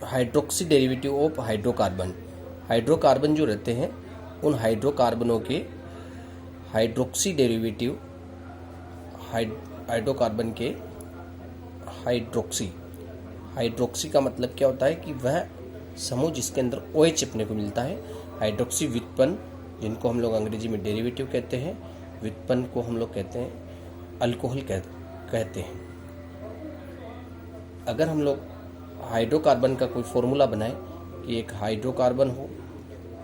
Hydroxy derivative of hydrocarbon. Hydrocarbon जो रहते हैं उन हाइड्रोकार्बनों के हाइड्रोक्सी डेरिवेटिव, हाइड्रोकार्बन के हाइड्रोक्सी का मतलब क्या होता है कि वह समूह जिसके अंदर OH अपने को मिलता है। हाइड्रोक्सी व्युत्पन्न, जिनको हम लोग अंग्रेजी में डेरिवेटिव कहते हैं, व्युत्पन्न को हम लोग कहते हैं अल्कोहल कहते हैं। अगर हम लोग हाइड्रोकार्बन का कोई फॉर्मूला बनाए कि एक हाइड्रोकार्बन हो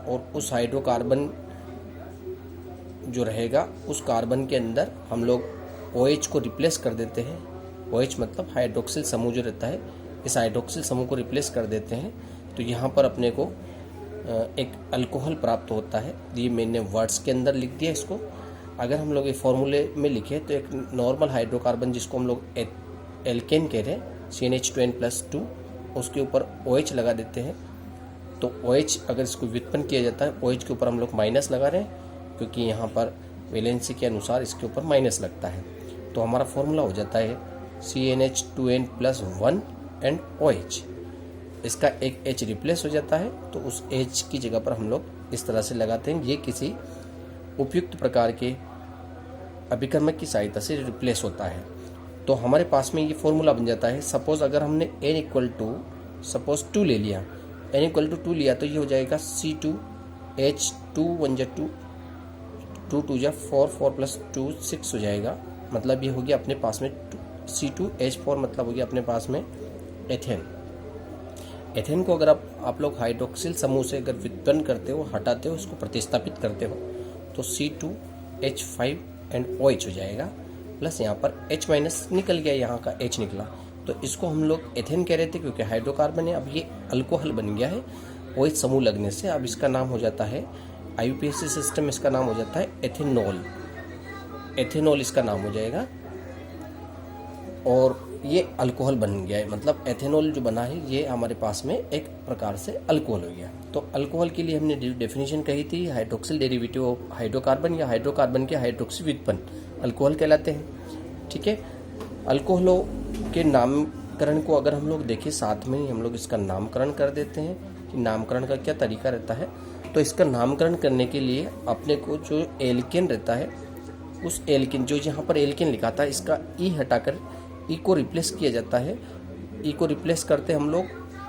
और उस हाइड्रोकार्बन जो रहेगा उस कार्बन के अंदर हम लोग OH को रिप्लेस कर देते हैं। OH मतलब हाइड्रोक्सिल समूह जो रहता है, इस हाइड्रोक्सिल समूह को रिप्लेस कर देते हैं तो यहाँ पर अपने को एक अल्कोहल प्राप्त होता है। ये मैंने वर्ड्स के अंदर लिख दिया इसको। अगर हम लोग ये फॉर्मूले में लिखे तो एक नॉर्मल हाइड्रोकार्बन जिसको हम लोग एल्केन कह रहे हैं, CnH2n+2, उसके ऊपर OH लगा देते हैं। तो OH अगर इसको व्युत्पन्न किया जाता है, OH के ऊपर हम लोग माइनस लगा रहे हैं क्योंकि यहाँ पर वैलेंसी के अनुसार इसके ऊपर माइनस लगता है। तो हमारा फॉर्मूला हो जाता है CnH2n+1 एंड OH। इसका एक H रिप्लेस हो जाता है तो उस H की जगह पर हम लोग इस तरह से लगाते हैं। ये किसी उपयुक्त प्रकार के अभिकर्मक की सहायता से रिप्लेस होता है। तो हमारे पास में ये फॉर्मूला बन जाता है। सपोज अगर हमने n=2 ले लिया, n=2 लिया तो ये हो जाएगा C2H2 1 2 2 2 4 4 + 2 6 हो जाएगा। मतलब ये हो गया अपने पास में C2H4, मतलब हो गया अपने पास में एथेन। एथेन को अगर आप लोग हाइड्रोक्सिल समूह से अगर व्युत्पन्न करते हो, हटाते हो, इसको प्रतिस्थापित करते हो तो C2H5 एंड OH हो जाएगा। प्लस यहाँ पर H- निकल गया, यहाँ का H निकला तो इसको हम लोग एथेन कह रहे थे क्योंकि हाइड्रोकार्बन है। अब ये अल्कोहल बन गया है OH समूह लगने से। अब इसका नाम हो जाता है, IUPAC सिस्टम में इसका नाम हो जाता है एथेनॉल। एथेनॉल इसका नाम हो जाएगा और ये अल्कोहल बन गया है। मतलब एथेनॉल जो बना है ये हमारे पास में एक प्रकार से अल्कोहल हो गया। तो अल्कोहल के लिए हमने डेफिनेशन कही थी, हाइड्रोक्सिल डेरिवेटिव ऑफ हाइड्रोकार्बन या हाइड्रोकार्बन के हाइड्रोक्सी व्युत्पन्न अल्कोहल कहलाते हैं। ठीक है, अल्कोहलों के नामकरण को अगर हम लोग देखें, साथ में ही हम लोग इसका नामकरण कर देते हैं कि नामकरण का क्या तरीका रहता है। तो इसका नामकरण करने के लिए अपने को जो एल्केन रहता है, उस एल्केन जो यहाँ पर एल्केन लिखा था, इसका ई हटाकर ई को रिप्लेस किया जाता है। ई को रिप्लेस करते हम लोग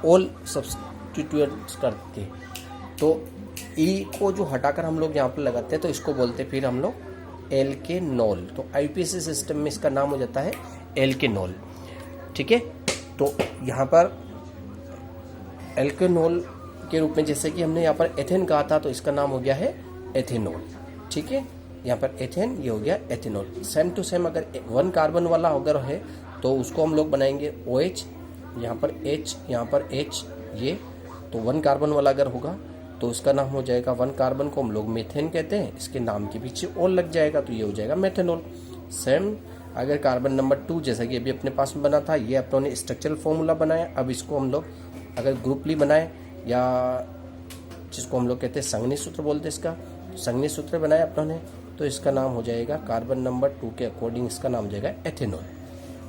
ऑल सब्स्टिट्यूएंट्स करके, तो ई को जो हटाकर हम लोग यहाँ पर लगाते हैं तो इसको बोलते हैं फिर हम लोग एल्केनॉल। तो IUPAC सिस्टम में इसका नाम हो जाता है एल्केनॉल। ठीक है, तो यहाँ पर एल्केनॉल के रूप में, जैसे कि हमने यहाँ पर एथेन कहा था तो इसका नाम हो गया है एथेनॉल। ठीक है, यहाँ पर एथेन, ये हो गया एथेनॉल। सेम टू सेम अगर 1 कार्बन वाला अगर है तो उसको हम लोग बनाएंगे OH, यहाँ पर H, यहाँ पर H, ये तो 1 कार्बन वाला अगर होगा तो इसका नाम हो जाएगा, 1 कार्बन को हम लोग मेथेन कहते हैं, इसके नाम के पीछे और लग जाएगा तो ये हो जाएगा मेथेनॉल। सेम अगर कार्बन नंबर 2 जैसा कि अभी अपने पास में बना था, ये अपनों ने स्ट्रक्चरल फॉर्मूला बनाया। अब इसको हम लोग अगर ग्रुपली बनाए या जिसको हम लोग कहते हैं संघनित सूत्र बोलते हैं, इसका संघनित सूत्र बनाया अपनों ने तो इसका नाम हो जाएगा, कार्बन नंबर 2 के अकॉर्डिंग इसका नाम हो जाएगा एथेनॉल।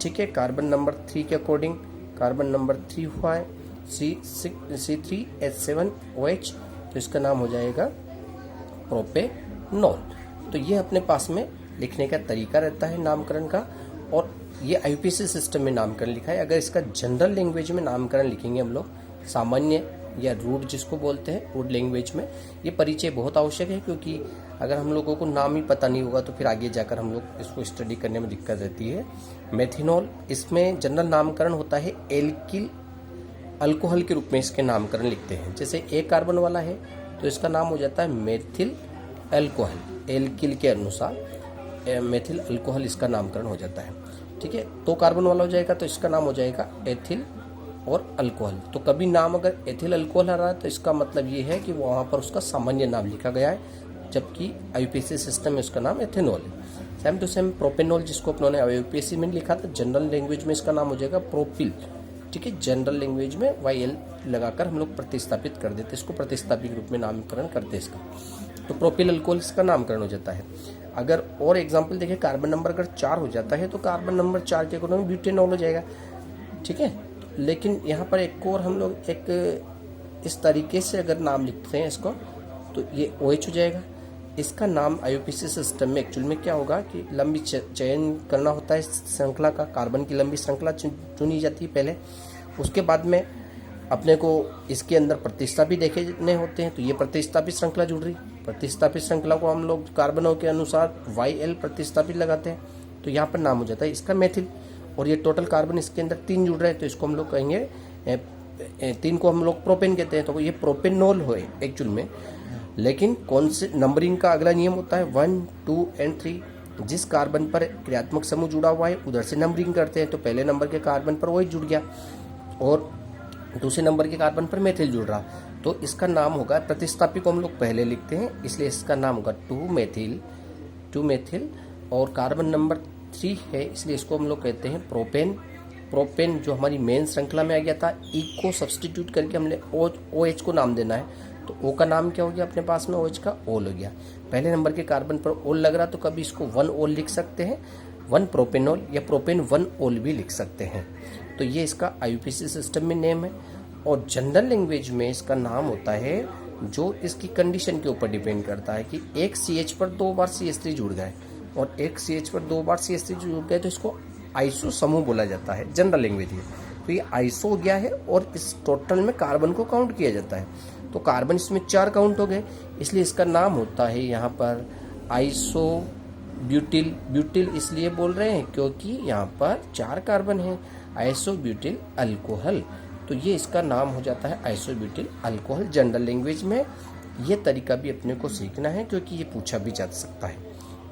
ठीक है, कार्बन नंबर 3 के अकॉर्डिंग कार्बन नंबर 3 हुआ है C3H7OH, तो इसका नाम हो जाएगा प्रोपेनॉल। तो ये अपने पास में लिखने का तरीका रहता है नामकरण का, और ये IUPAC सिस्टम में नामकरण लिखा है। अगर इसका जनरल लैंग्वेज में नामकरण लिखेंगे हम लोग, सामान्य या रूड जिसको बोलते हैं, रूड लैंग्वेज में, ये परिचय बहुत आवश्यक है क्योंकि अगर हम लोगों को नाम ही पता नहीं होगा तो फिर आगे जाकर हम लोग इसको स्टडी करने में दिक्कत रहती है। मेथिनॉल, इसमें जनरल नामकरण होता है एल्किल अल्कोहल के रूप में इसके नामकरण लिखते हैं। जैसे 1 कार्बन वाला है तो इसका नाम हो जाता है मेथिल अल्कोहल, एल्किल के अनुसार मेथिल अल्कोहल इसका नामकरण हो जाता है। ठीक है, 2 कार्बन वाला हो जाएगा तो इसका नाम हो जाएगा एथिल और अल्कोहल। तो कभी नाम अगर एथिल अल्कोहल आ रहा है तो इसका मतलब ये है कि वहाँ पर उसका सामान्य नाम लिखा गया है, जबकि IUPAC सिस्टम में उसका नाम एथेनॉल है। सेम टू सेम प्रोपेनॉल, जिसको अपनों ने IUPAC में लिखा था, जनरल लैंग्वेज में इसका नाम हो जाएगा प्रोपिल। ठीक है, जनरल लैंग्वेज में YL लगाकर हम लोग प्रतिस्थापित कर देते, इसको प्रतिस्थापित रूप में नामकरण करते इसका, तो प्रोपिल अल्कोहल इसका नामकरण हो जाता है। अगर और एग्जाम्पल देखें, कार्बन नंबर अगर 4 हो जाता है तो कार्बन नंबर 4 के अकॉर्डिंग ब्यूटेनॉल हो जाएगा। ठीक है, लेकिन यहाँ पर एक और हम लोग एक इस तरीके से अगर नाम लिखते हैं इसको, तो ये OH हो जाएगा। इसका नाम IUPAC सिस्टम में एक्चुअल में क्या होगा कि लंबी चयन करना होता है श्रृंखला का, कार्बन की लंबी श्रृंखला चुनी जाती है पहले, उसके बाद में अपने को इसके अंदर प्रतिस्थापी देखने होते हैं, तो ये प्रतिस्थापी श्रृंखला जुड़ रही। प्रतिस्थापी श्रृंखला को हम लोग कार्बनों के अनुसार YL प्रतिस्थापी लगाते हैं, तो यहाँ पर नाम हो जाता है इसका मेथिल। और ये टोटल कार्बन इसके अंदर 3 जुड़ रहे हैं, तो इसको हम लोग कहेंगे 3 को हम लोग प्रोपेन कहते हैं, तो ये प्रोपेनोल हो एक्चुअल में। लेकिन कौन से नंबरिंग का अगला नियम होता है 1, 2 एंड 3। जिस कार्बन पर क्रियात्मक समूह जुड़ा हुआ है उधर से नंबरिंग करते हैं, तो पहले नंबर के कार्बन पर OH जुड़ गया और दूसरे नंबर के कार्बन पर मेथिल जुड़ रहा, तो इसका नाम होगा, प्रतिस्थापी को हम लोग पहले लिखते हैं इसलिए इसका नाम होगा 2 मेथिल। और कार्बन नंबर 3 है इसलिए इसको हम लोग कहते हैं प्रोपेन। प्रोपेन जो हमारी मेन श्रृंखला में आ गया था, ई को सब्सटीट्यूट करके हमने OH को नाम देना है, तो O का नाम क्या हो गया अपने पास में, OH का ओल हो गया। पहले नंबर के कार्बन पर ओल लग रहा तो कभी इसको 1 ओल लिख सकते हैं, 1 प्रोपेनोल, या प्रोपेन 1 ओल भी लिख सकते हैं। तो ये इसका IUPAC सिस्टम में नेम है। और जनरल लैंग्वेज में इसका नाम होता है जो इसकी कंडीशन के ऊपर डिपेंड करता है कि एक CH पर 2 बार CH3 जुड़ गए और एक CH पर 2 बार CH3 जुड़ गए, तो इसको आइसो समूह बोला जाता है जनरल लैंग्वेज में। तो ये आइसो हो गया है और इस टोटल में कार्बन को काउंट किया जाता है, तो कार्बन इसमें 4 काउंट हो गए, इसलिए इसका नाम होता है यहाँ पर आइसो ब्यूटिल। ब्यूटिल इसलिए बोल रहे हैं क्योंकि यहाँ पर 4 कार्बन है, आइसो ब्यूटिल अल्कोहल, तो ये इसका नाम हो जाता है iso butyl alcohol general language में। ये तरीका भी अपने को सीखना है क्योंकि ये पूछा भी जा सकता है,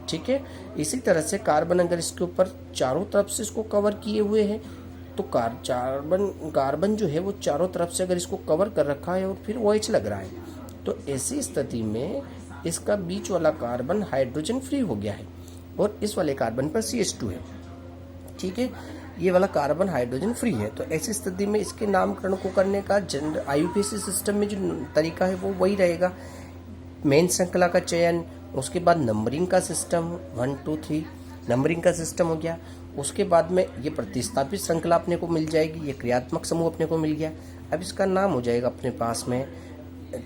ठीक है। इसी तरह से कार्बन अगर इसके ऊपर चारों तरफ से इसको कवर किए हुए हैं, तो कार्बन जो है वो चारों तरफ से अगर इसको कवर कर रखा है और फिर OH लग रहा है, तो ऐसी स्थिति में इसका बीच वाला कार्बन हाइड्रोजन फ्री हो गया है और इस वाले कार्बन पर CH2 है, ठीक है। ये वाला कार्बन हाइड्रोजन फ्री है, तो ऐसी स्थिति में इसके नामकरण को करने का IUPAC सिस्टम में जो तरीका है वो वही रहेगा, मेन श्रृंखला का चयन, उसके बाद नंबरिंग का सिस्टम 1, 2, 3 नंबरिंग का सिस्टम हो गया। उसके बाद में ये प्रतिस्थापी श्रृंखला अपने को मिल जाएगी, ये क्रियात्मक समूह अपने को मिल गया। अब इसका नाम हो जाएगा अपने पास में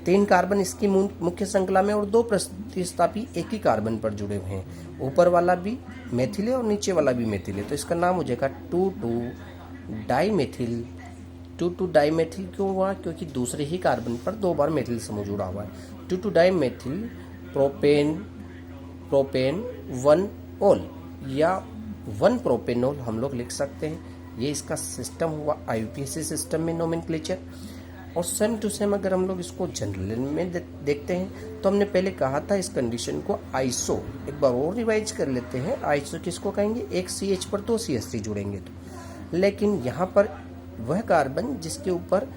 3 कार्बन इसकी मुख्य श्रृंखला में और 2 प्रतिस्थापी एक ही कार्बन पर जुड़े हुए हैं, ऊपर वाला भी मेथिल है और नीचे वाला भी मेथिल है, तो इसका नाम हो जाएगा 2,2 डाइमेथिल। 2,2 डाइमेथिल क्यों हुआ, क्योंकि दूसरे ही कार्बन पर 2 बार मेथिल समूह जुड़ा हुआ है। 2,2 डाइमेथिल प्रोपेन 1 ओल या 1 प्रोपेनोल हम लोग लिख सकते हैं। ये इसका सिस्टम हुआ IUPAC सिस्टम में नोमेनक्लेचर। और सेम टू सेम अगर हम लोग इसको जनरल में देखते हैं, तो हमने पहले कहा था इस कंडीशन को आइसो, एक बार और रिवाइज कर लेते हैं। आइसो किसको कहेंगे, एक CH पर 2 CH3 जुड़ेंगे तो, लेकिन यहाँ पर वह कार्बन जिसके ऊपर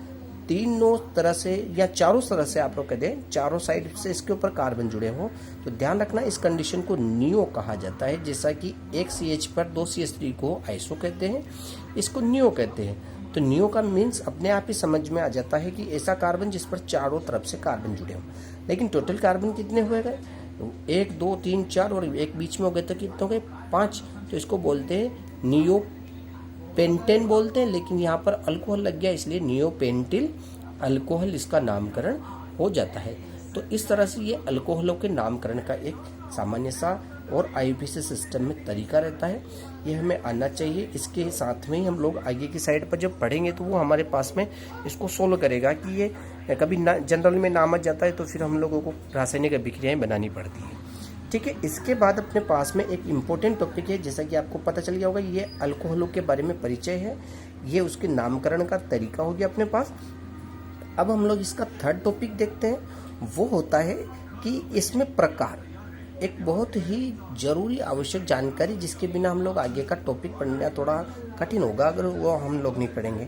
तीनों तरह से या चारों तरह से आप लोग कह दें, चारों साइड से इसके ऊपर कार्बन जुड़े हो, तो ध्यान रखना इस कंडीशन को नियो कहा जाता है। जैसा कि एक CH पर 2 CH3 को आइसो कहते हैं, इसको नियो कहते हैं। तो नियो का मीन्स अपने आप ही समझ में आ जाता है कि ऐसा कार्बन जिस पर चारों तरफ से कार्बन जुड़े हो। लेकिन टोटल कार्बन कितने हुए गए, 1, 2, 3, 4 और एक बीच में हो गए, तो कितने हो गए 5। तो इसको बोलते हैं नियो पेंटेन बोलते हैं, लेकिन यहाँ पर अल्कोहल लग गया इसलिए नियोपेंटिल अल्कोहल इसका नामकरण हो जाता है। तो इस तरह से ये अल्कोहलों के नामकरण का एक सामान्य सा और IUPAC सिस्टम में तरीका रहता है, ये हमें आना चाहिए। इसके साथ में ही हम लोग आगे की साइड पर जब पढ़ेंगे तो वो हमारे पास में इसको सोल्व करेगा कि ये कभी जनरल में नाम आ जाता है तो फिर हम लोगों को रासायनिक अभिक्रियाएं बनानी पड़ती हैं, ठीक है। इसके बाद अपने पास में एक इम्पोर्टेंट टॉपिक है, जैसा कि आपको पता चल गया होगा, ये अल्कोहलों के बारे में परिचय है, ये उसके नामकरण का तरीका हो गया अपने पास। अब हम लोग इसका थर्ड टॉपिक देखते हैं, वो होता है कि इसमें प्रकार, एक बहुत ही जरूरी आवश्यक जानकारी जिसके बिना हम लोग आगे का टॉपिक पढ़ना थोड़ा कठिन होगा अगर वो हम लोग नहीं पढ़ेंगे।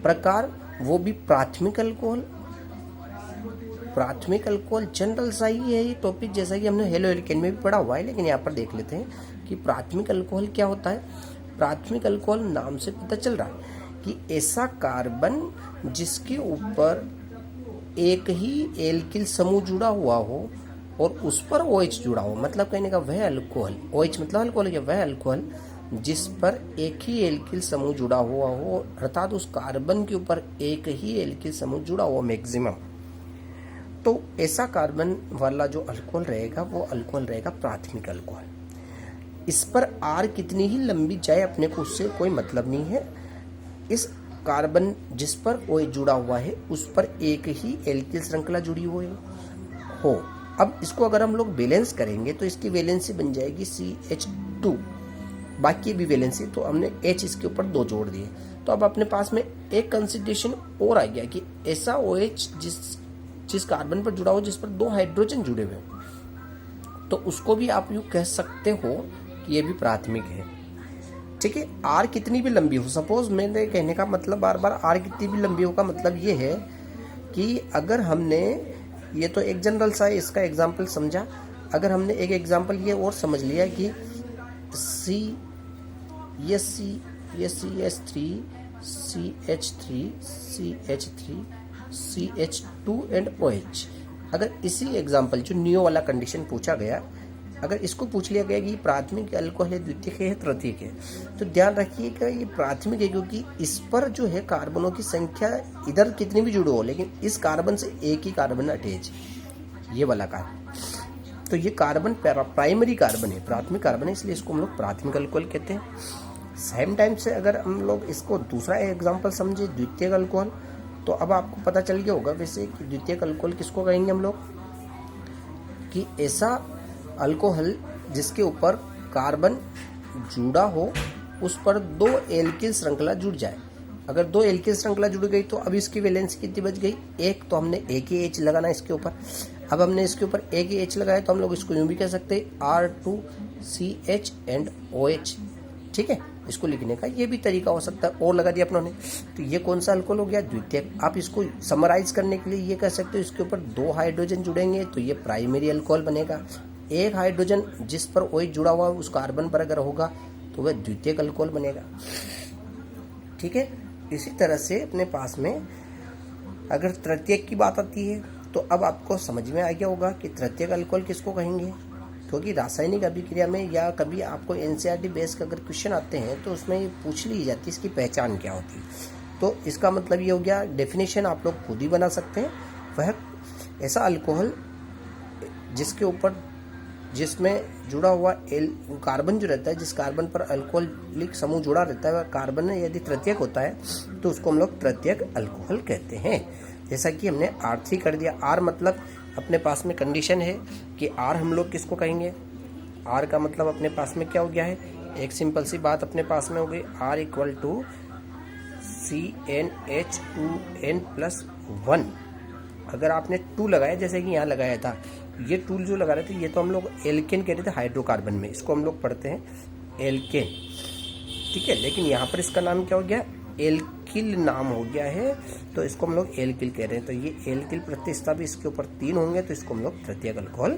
प्रकार, वो भी प्राथमिक अल्कोहल। प्राथमिक अल्कोहल जनरल सा ही है ये टॉपिक, जैसा कि हमने हेलो एल्केन में भी पढ़ा हुआ है, लेकिन यहाँ पर देख लेते हैं कि प्राथमिक अल्कोहल क्या होता है। प्राथमिक अल्कोहल नाम से पता चल रहा है कि ऐसा कार्बन जिसके ऊपर एक ही एल्किल समूह जुड़ा हुआ हो और उस पर OH जुड़ा हो, मतलब कहने का वह अल्कोहल, OH मतलब अल्कोहल, या वह अल्कोहल जिस पर एक ही एल्किल समूह जुड़ा हुआ हो, अर्थात उस कार्बन के ऊपर एक ही एल्किल समूह जुड़ा हुआ मैक्सिमम, तो ऐसा कार्बन वाला जो अल्कोहल रहेगा वो अल्कोहल रहेगा प्राथमिक अल्कोहल। इस पर R कितनी ही लंबी जाए अपने को उससे कोई मतलब नहीं है। इस कार्बन जिस पर OH जुड़ा हुआ है उस पर एक ही एल्किल श्रृंखला जुड़ी हुई हो। अब इसको अगर हम लोग बैलेंस करेंगे तो इसकी वैलेंसी बन जाएगी CH2, बाकी भी वैलेंसी, तो हमने H इसके ऊपर 2 जोड़ दिए। तो अब अपने पास में एक कंसिडरेशन और आ गया कि ऐसा OH जिस कार्बन पर जुड़ा हो जिस पर 2 हाइड्रोजन जुड़े हुए हो, तो उसको भी आप यूँ कह सकते हो कि ये भी प्राथमिक है। ठीक है, R कितनी भी लंबी हो, सपोज मेरे कहने का मतलब बार बार R कितनी भी लंबी हो का मतलब ये है कि अगर हमने, ये तो एक जनरल सा इसका एग्जाम्पल समझा, अगर हमने एक एग्जाम्पल ये और समझ लिया कि CH3 CH3 CH3 CH2 and OH, अगर इसी एग्जाम्पल जो नियो वाला कंडीशन पूछा गया, अगर इसको पूछ लिया गया कि प्राथमिक अल्कोहल है, द्वितीयक है, तृतीयक है, तो ध्यान रखिएगा ये प्राथमिक है, क्योंकि इस पर जो है कार्बनों की संख्या इधर कितनी भी जुड़ो हो, लेकिन इस कार्बन से एक ही कार्बन अटैच, ये वाला कार्बन, तो ये कार्बन प्राइमरी कार्बन है, प्राथमिक कार्बन है, इसलिए इसको हम लोग प्राथमिक अल्कोहल कहते हैं। सेम टाइम से अगर हम लोग इसको दूसरा एग्जाम्पल समझे द्वितीयक अल्कोहल, तो अब आपको पता चल गया होगा वैसे कि द्वितीयक अल्कोहल किसको कहेंगे हम लोग, कि ऐसा अल्कोहल जिसके ऊपर कार्बन जुड़ा हो उस पर 2 एल्किल श्रृंखला जुड़ जाए। अगर 2 एल्किल श्रृंखला जुड़ गई तो अब इसकी वैलेंसी कितनी बच गई, एक, तो हमने एक ही H लगाना इसके ऊपर। अब हमने इसके ऊपर एक ही H लगाया तो हम लोग इसको यूँ भी कह सकते हैं R2CH एंड OH। ठीक है, इसको लिखने का ये भी तरीका हो सकता है, और लगा दिया अपनों ने, तो ये कौन सा अल्कोहल हो गया, द्वितीयक। आप इसको समराइज करने के लिए ये कह सकते हो इसके ऊपर 2 हाइड्रोजन जुड़ेंगे तो ये प्राइमरी अल्कोहल बनेगा। एक हाइड्रोजन जिस पर OH जुड़ा हुआ है उस कार्बन पर अगर होगा तो वह द्वितीयक अल्कोहल बनेगा। ठीक है, इसी तरह से अपने पास में अगर तृतीयक की बात आती है तो अब आपको समझ में आ गया होगा कि तृतीयक अल्कोहल किसको कहेंगे, क्योंकि रासायनिक अभिक्रिया में या कभी आपको NCERT बेस का अगर क्वेश्चन आते हैं तो उसमें ये पूछ ली जाती है इसकी पहचान क्या होती है। तो इसका मतलब ये हो गया, डेफिनेशन आप लोग खुद ही बना सकते हैं। वह ऐसा अल्कोहल जिसके ऊपर, जिसमें जुड़ा हुआ कार्बन जो रहता है, जिस कार्बन पर अल्कोहलिक समूह जुड़ा रहता है वह कार्बन यदि तृतीयक होता है तो उसको हम लोग तृतीयक अल्कोहल कहते हैं। जैसा कि हमने R3 कर दिया। R मतलब अपने पास में कंडीशन है कि R हम लोग किसको कहेंगे, R का मतलब अपने पास में क्या हो गया है, एक सिंपल सी बात अपने पास में हो गई, R = CnH2n+1। अगर आपने 2 लगाया जैसे कि यहाँ लगाया था, ये टूल जो लगा रहे थे ये तो हम लोग एल्केन कह रहे थे हाइड्रोकार्बन में, इसको हम लोग पढ़ते हैं एल्केन। ठीक है, लेकिन यहाँ पर इसका नाम क्या हो गया, एल्किल नाम हो गया है, तो इसको हम लोग एल्किल कह रहे हैं। तो ये एल्किल प्रतिस्थापी भी इसके ऊपर 3 होंगे तो इसको हम लोग तृतीयक अल्कोहल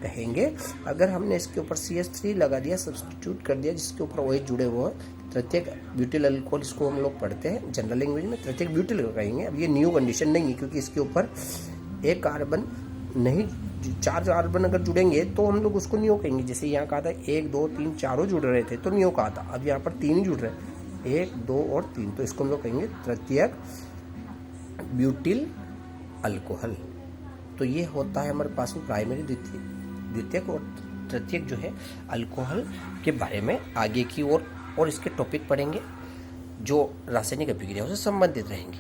कहेंगे। अगर हमने इसके ऊपर CH3 लगा दिया, सब्स्टिट्यूट कर दिया, जिसके ऊपर OH जुड़े हुए हैं, तृतीयक ब्यूटिल अल्कोहल इसको हम लोग पढ़ते हैं जनरल लैंग्वेज में, तृतीयक ब्यूटिल कहेंगे। अब ये न्यू कंडीशन नहीं है क्योंकि इसके ऊपर एक कार्बन नहीं, 4 कार्बन अगर जुड़ेंगे तो हम लोग उसको नियो कहेंगे। जैसे यहाँ कहा था 1 2 3 4 जुड़ रहे थे तो नियो कहा था, अब यहाँ पर 3 ही जुड़ रहे हैं, 1 2 और 3, तो इसको हम लोग कहेंगे तृतीयक ब्यूटिल अल्कोहल। तो ये होता है हमारे पास में प्राइमरी, द्वितीयक और तृतीयक जो है अल्कोहल के बारे में आगे की ओर और इसके टॉपिक पढ़ेंगे जो रासायनिक अभिक्रियाओं से संबंधित रहेंगे।